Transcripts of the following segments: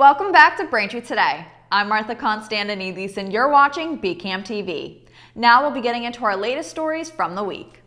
Welcome back to Braintree Today. I'm Martha Konstandinidis and you're watching BCAM TV. Now we'll be getting into our latest stories from the week.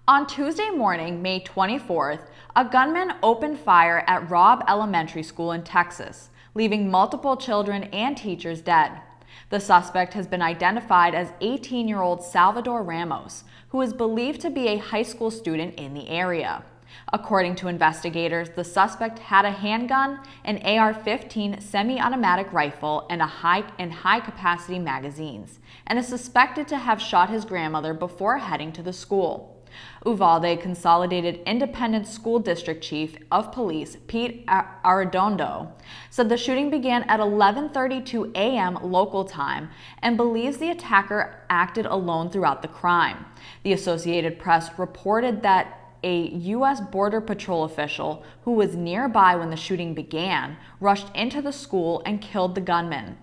On Tuesday morning, May 24th, a gunman opened fire at Robb Elementary School in Texas, leaving multiple children and teachers dead. The suspect has been identified as 18-year-old Salvador Ramos, who is believed to be a high school student in the area. According to investigators, the suspect had a handgun, an AR-15 semi-automatic rifle, and high-capacity magazines, and is suspected to have shot his grandmother before heading to the school. Uvalde Consolidated Independent School District Chief of Police Pete Arredondo said the shooting began at 11:32 a.m. local time and believes the attacker acted alone throughout the crime. The Associated Press reported that a U.S. Border Patrol official who was nearby when the shooting began rushed into the school and killed the gunman.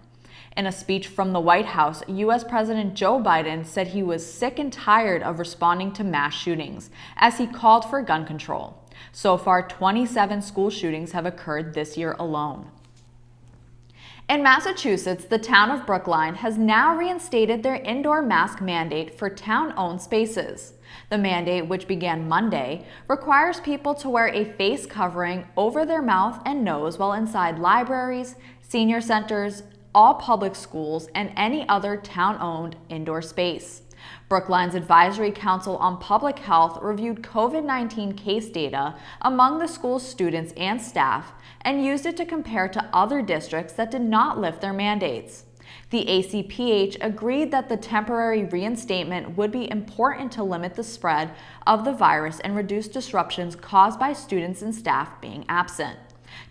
In a speech from the White House, U.S. President Joe Biden said he was sick and tired of responding to mass shootings, as he called for gun control. So far, 27 school shootings have occurred this year alone. In Massachusetts, the town of Brookline has now reinstated their indoor mask mandate for town-owned spaces. The mandate, which began Monday, requires people to wear a face covering over their mouth and nose while inside libraries, senior centers, all public schools, and any other town-owned indoor space. Brookline's Advisory Council on Public Health reviewed COVID-19 case data among the school's students and staff and used it to compare to other districts that did not lift their mandates. The ACPH agreed that the temporary reinstatement would be important to limit the spread of the virus and reduce disruptions caused by students and staff being absent.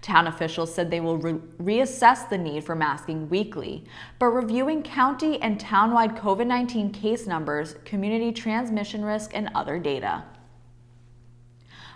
Town officials said they will reassess the need for masking weekly, but reviewing county and townwide COVID-19 case numbers, community transmission risk, and other data.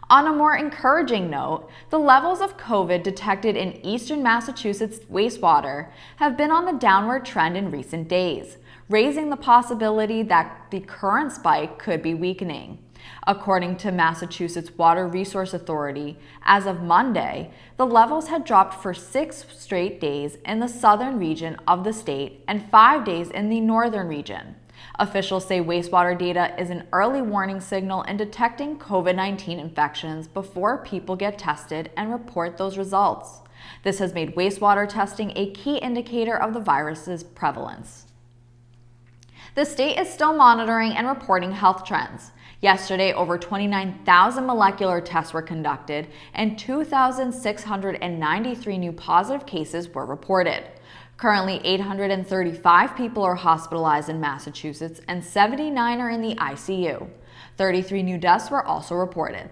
On a more encouraging note, the levels of COVID detected in eastern Massachusetts wastewater have been on the downward trend in recent days, raising the possibility that the current spike could be weakening. According to Massachusetts Water Resource Authority, as of Monday, the levels had dropped for 6 straight days in the southern region of the state and 5 days in the northern region. Officials say wastewater data is an early warning signal in detecting COVID-19 infections before people get tested and report those results. This has made wastewater testing a key indicator of the virus's prevalence. The state is still monitoring and reporting health trends. Yesterday, over 29,000 molecular tests were conducted and 2,693 new positive cases were reported. Currently, 835 people are hospitalized in Massachusetts and 79 are in the ICU. 33 new deaths were also reported.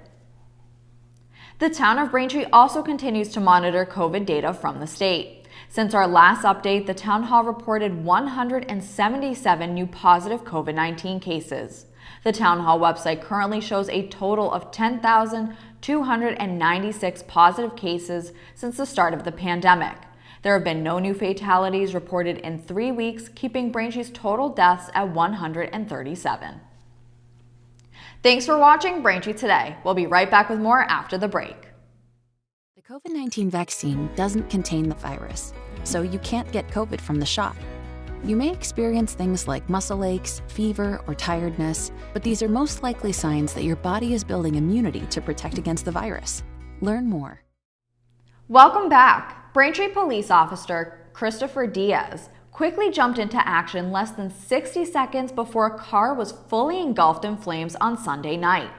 The town of Braintree also continues to monitor COVID data from the state. Since our last update, the town hall reported 177 new positive COVID-19 cases. The town hall website currently shows a total of 10,296 positive cases since the start of the pandemic. There have been no new fatalities reported in 3 weeks, keeping Braintree's total deaths at 137. Thanks for watching Braintree Today. We'll be right back with more after the break. The COVID-19 vaccine doesn't contain the virus, so you can't get COVID from the shot. You may experience things like muscle aches, fever, or tiredness, but these are most likely signs that your body is building immunity to protect against the virus. Learn more. Welcome back. Braintree police officer Christopher Diaz quickly jumped into action less than 60 seconds before a car was fully engulfed in flames on Sunday night.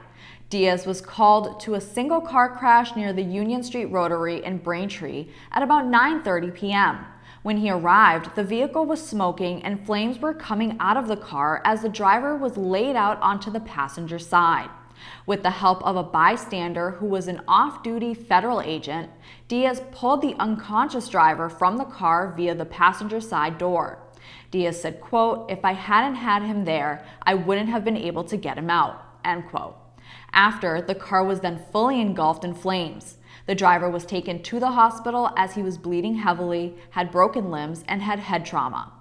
Diaz was called to a single car crash near the Union Street Rotary in Braintree at about 9:30 p.m. When he arrived, the vehicle was smoking and flames were coming out of the car as the driver was laid out onto the passenger side. With the help of a bystander who was an off-duty federal agent, Diaz pulled the unconscious driver from the car via the passenger side door. Diaz said, quote, "If I hadn't had him there, I wouldn't have been able to get him out," end quote. After, the car was then fully engulfed in flames. The driver was taken to the hospital as he was bleeding heavily, had broken limbs, and had head trauma.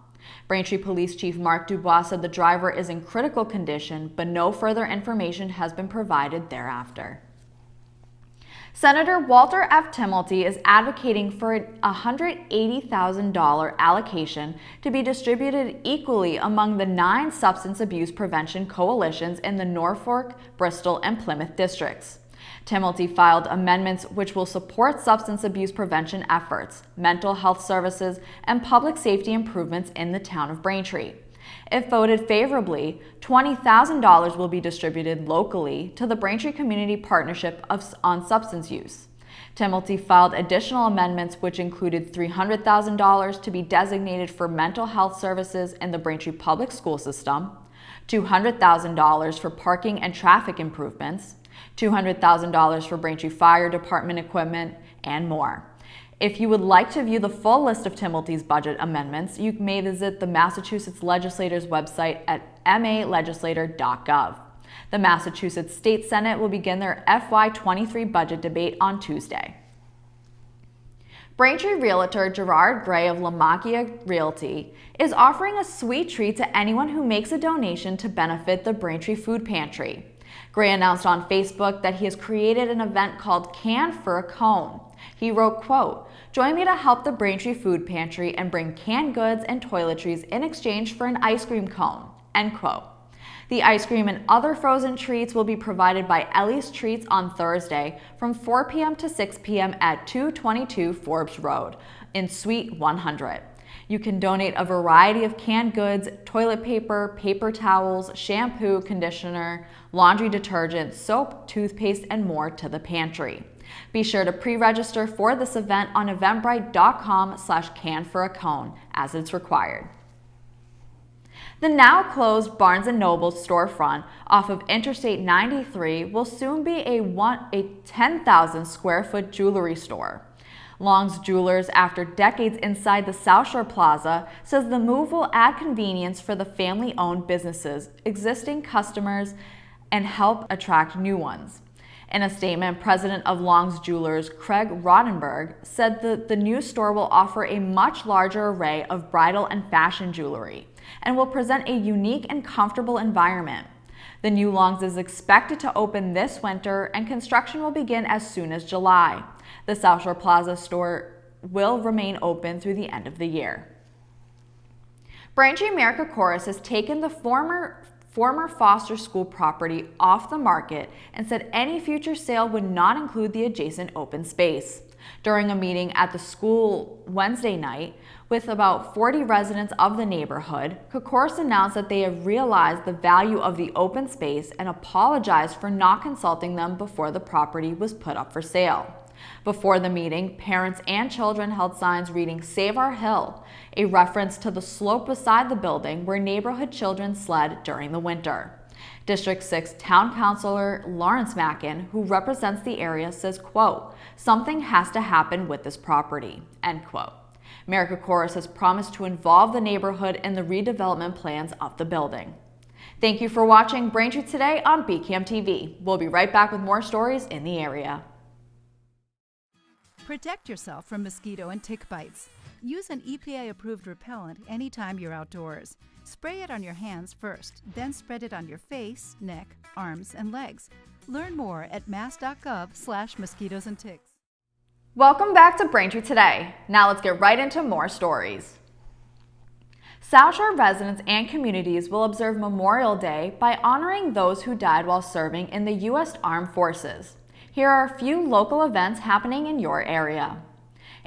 Braintree Police Chief Mark Dubois said the driver is in critical condition, but no further information has been provided thereafter. Senator Walter F. Timilty is advocating for a $180,000 allocation to be distributed equally among the 9 substance abuse prevention coalitions in the Norfolk, Bristol, and Plymouth districts. Timilty filed amendments which will support substance abuse prevention efforts, mental health services, and public safety improvements in the town of Braintree. If voted favorably, $20,000 will be distributed locally to the Braintree Community Partnership on Substance Use. Timilty filed additional amendments which included $300,000 to be designated for mental health services in the Braintree Public School System, $200,000 for parking and traffic improvements, $200,000 for Braintree Fire Department equipment, and more. If you would like to view the full list of Timilty's budget amendments, you may visit the Massachusetts Legislature's website at malegislator.gov. The Massachusetts State Senate will begin their FY23 budget debate on Tuesday. Braintree realtor Gerard Gray of Lamakia Realty is offering a sweet treat to anyone who makes a donation to benefit the Braintree Food Pantry. Gray announced on Facebook that he has created an event called Can for a Cone. He wrote, quote, "Join me to help the Braintree Food Pantry and bring canned goods and toiletries in exchange for an ice cream cone," end quote. The ice cream and other frozen treats will be provided by Ellie's Treats on Thursday from 4 p.m. to 6 p.m. at 222 Forbes Road in Suite 100. You can donate a variety of canned goods, toilet paper, paper towels, shampoo, conditioner, laundry detergent, soap, toothpaste, and more to the pantry. Be sure to pre-register for this event on eventbrite.com/canforacone as it's required. The now closed Barnes & Noble storefront off of Interstate 93 will soon be a 10,000 square foot jewelry store. Long's Jewelers, after decades inside the South Shore Plaza, says the move will add convenience for the family-owned businesses, existing customers, and help attract new ones. In a statement, president of Long's Jewelers, Craig Rodenberg, said that the new store will offer a much larger array of bridal and fashion jewelry and will present a unique and comfortable environment. The new Long's is expected to open this winter, and construction will begin as soon as July. The South Shore Plaza store will remain open through the end of the year. Braintree America Chorus has taken the former Foster School property off the market and said any future sale would not include the adjacent open space. During a meeting at the school Wednesday night with about 40 residents of the neighborhood, Chorus announced that they have realized the value of the open space and apologized for not consulting them before the property was put up for sale. Before the meeting, parents and children held signs reading "Save Our Hill," a reference to the slope beside the building where neighborhood children sled during the winter. District 6 Town Councilor Lawrence Mackin, who represents the area, says, quote, "Something has to happen with this property," end quote. America Chorus has promised to involve the neighborhood in the redevelopment plans of the building. Thank you for watching Braintree Today on BCAM TV. We'll be right back with more stories in the area. Protect yourself from mosquito and tick bites. Use an EPA-approved repellent anytime you're outdoors. Spray it on your hands first, then spread it on your face, neck, arms, and legs. Learn more at mass.gov/mosquitoes and ticks. Welcome back to Braintree Today. Now let's get right into more stories. South Shore residents and communities will observe Memorial Day by honoring those who died while serving in the U.S. Armed Forces. Here are a few local events happening in your area.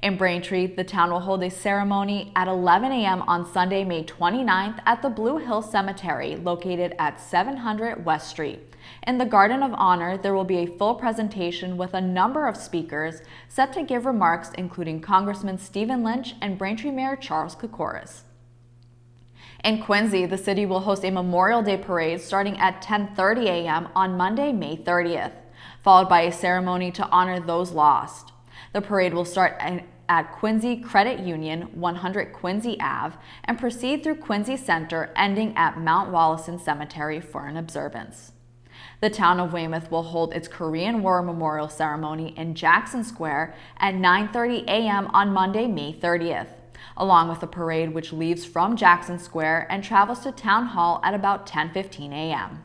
In Braintree, the town will hold a ceremony at 11 a.m. on Sunday, May 29th at the Blue Hill Cemetery, located at 700 West Street. In the Garden of Honor, there will be a full presentation with a number of speakers set to give remarks, including Congressman Stephen Lynch and Braintree Mayor Charles Kokoris. In Quincy, the city will host a Memorial Day parade starting at 10:30 a.m. on Monday, May 30th. Followed by a ceremony to honor those lost. The parade will start at Quincy Credit Union, 100 Quincy Ave, and proceed through Quincy Center, ending at Mount Wallison Cemetery for an observance. The town of Weymouth will hold its Korean War Memorial Ceremony in Jackson Square at 9:30 a.m. on Monday, May 30th, along with a parade which leaves from Jackson Square and travels to Town Hall at about 10:15 a.m.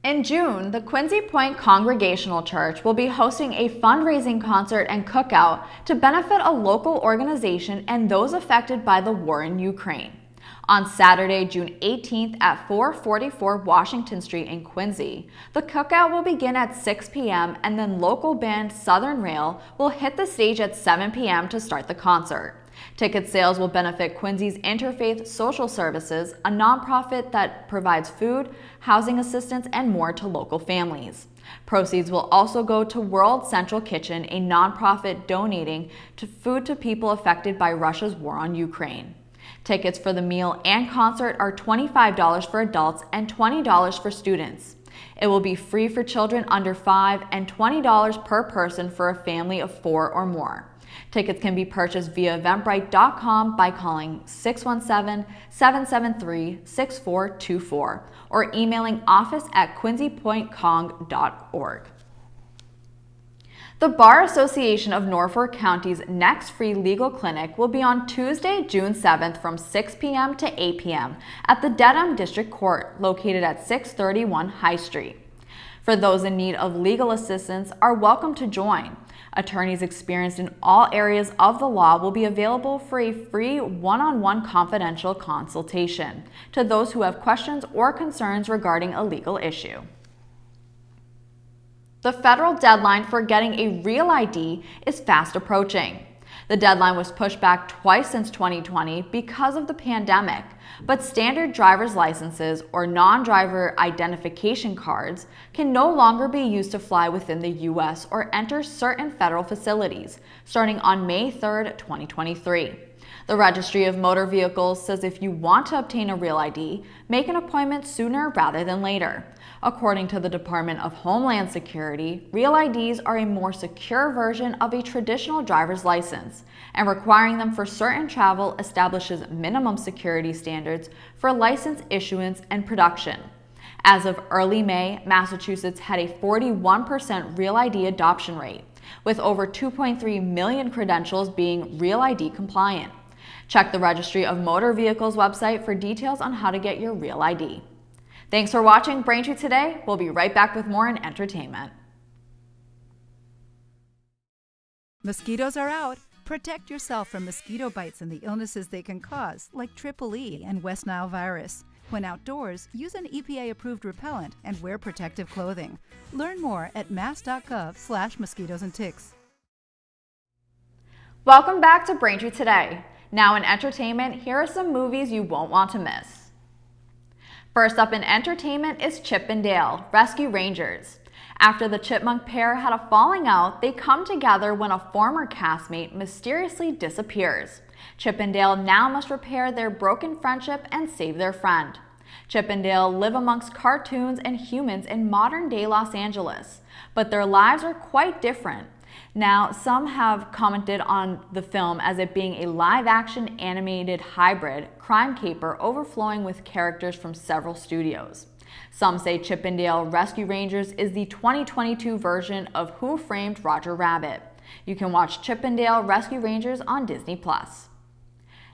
In June, the Quincy Point Congregational Church will be hosting a fundraising concert and cookout to benefit a local organization and those affected by the war in Ukraine. On Saturday, June 18th at 444 Washington Street in Quincy, the cookout will begin at 6 p.m. and then local band Southern Rail will hit the stage at 7 p.m. to start the concert. Ticket sales will benefit Quincy's Interfaith Social Services, a nonprofit that provides food, housing assistance, and more to local families. Proceeds will also go to World Central Kitchen, a nonprofit donating food to people affected by Russia's war on Ukraine. Tickets for the meal and concert are $25 for adults and $20 for students. It will be free for children under 5 and $20 per person for a family of 4 or more. Tickets can be purchased via eventbrite.com by calling 617-773-6424 or emailing office@quincypointcong.org. The Bar Association of Norfolk County's next free legal clinic will be on Tuesday, June 7th from 6 p.m. to 8 p.m. at the Dedham District Court, located at 631 High Street. For those in need of legal assistance are welcome to join. Attorneys experienced in all areas of the law will be available for a free one-on-one confidential consultation to those who have questions or concerns regarding a legal issue. The federal deadline for getting a real ID is fast approaching. The deadline was pushed back twice since 2020 because of the pandemic, but standard driver's licenses or non-driver identification cards can no longer be used to fly within the U.S. or enter certain federal facilities, starting on May 3, 2023. The Registry of Motor Vehicles says if you want to obtain a real ID, make an appointment sooner rather than later. According to the Department of Homeland Security, real IDs are a more secure version of a traditional driver's license, and requiring them for certain travel establishes minimum security standards for license issuance and production. As of early May, Massachusetts had a 41% real ID adoption rate, with over 2.3 million credentials being real ID compliant. Check the Registry of Motor Vehicles website for details on how to get your real ID. Thanks for watching Braintree Today. We'll be right back with more in entertainment. Mosquitoes are out. Protect yourself from mosquito bites and the illnesses they can cause, like Triple E and West Nile virus. When outdoors, use an EPA-approved repellent and wear protective clothing. Learn more at mass.gov/mosquitoes and ticks. Welcome back to Braintree Today. Now in entertainment, here are some movies you won't want to miss. First up in entertainment is Chip and Dale, Rescue Rangers. After the chipmunk pair had a falling out, they come together when a former castmate mysteriously disappears. Chip and Dale now must repair their broken friendship and save their friend. Chip and Dale live amongst cartoons and humans in modern-day Los Angeles, but their lives are quite different. Now, some have commented on the film as it being a live-action animated hybrid crime caper overflowing with characters from several studios. Some say Chip and Dale Rescue Rangers is the 2022 version of Who Framed Roger Rabbit. You can watch Chip and Dale Rescue Rangers on Disney+.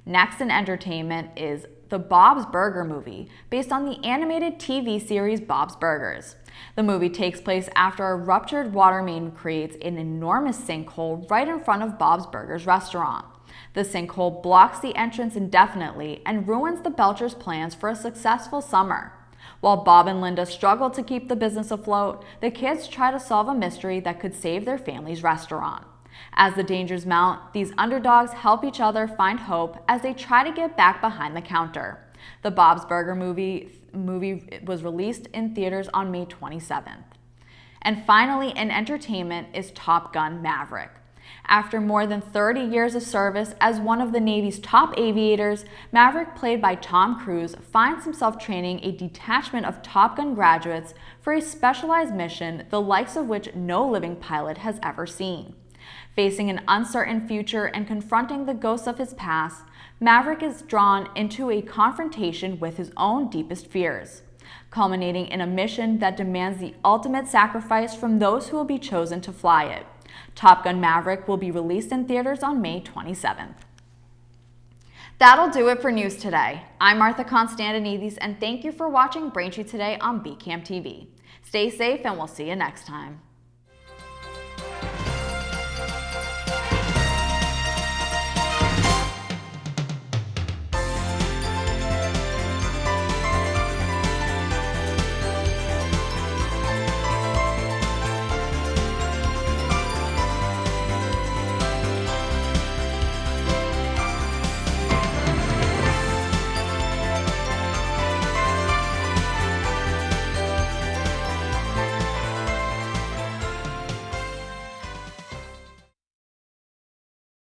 Next in entertainment is the Bob's Burger movie, based on the animated TV series Bob's Burgers. The movie takes place after a ruptured water main creates an enormous sinkhole right in front of Bob's Burgers restaurant. The sinkhole blocks the entrance indefinitely and ruins the Belchers' plans for a successful summer. While Bob and Linda struggle to keep the business afloat, the kids try to solve a mystery that could save their family's restaurant. As the dangers mount, these underdogs help each other find hope as they try to get back behind the counter. The Bob's Burger movie was released in theaters on May 27th. And finally, in entertainment is Top Gun Maverick. After more than 30 years of service as one of the Navy's top aviators, Maverick, played by Tom Cruise, finds himself training a detachment of Top Gun graduates for a specialized mission the likes of which no living pilot has ever seen. Facing an uncertain future and confronting the ghosts of his past, Maverick is drawn into a confrontation with his own deepest fears, culminating in a mission that demands the ultimate sacrifice from those who will be chosen to fly it. Top Gun Maverick will be released in theaters on May 27th. That'll do it for news today. I'm Martha Konstandinidis, and thank you for watching Braintree Today on BCAM TV. Stay safe and we'll see you next time.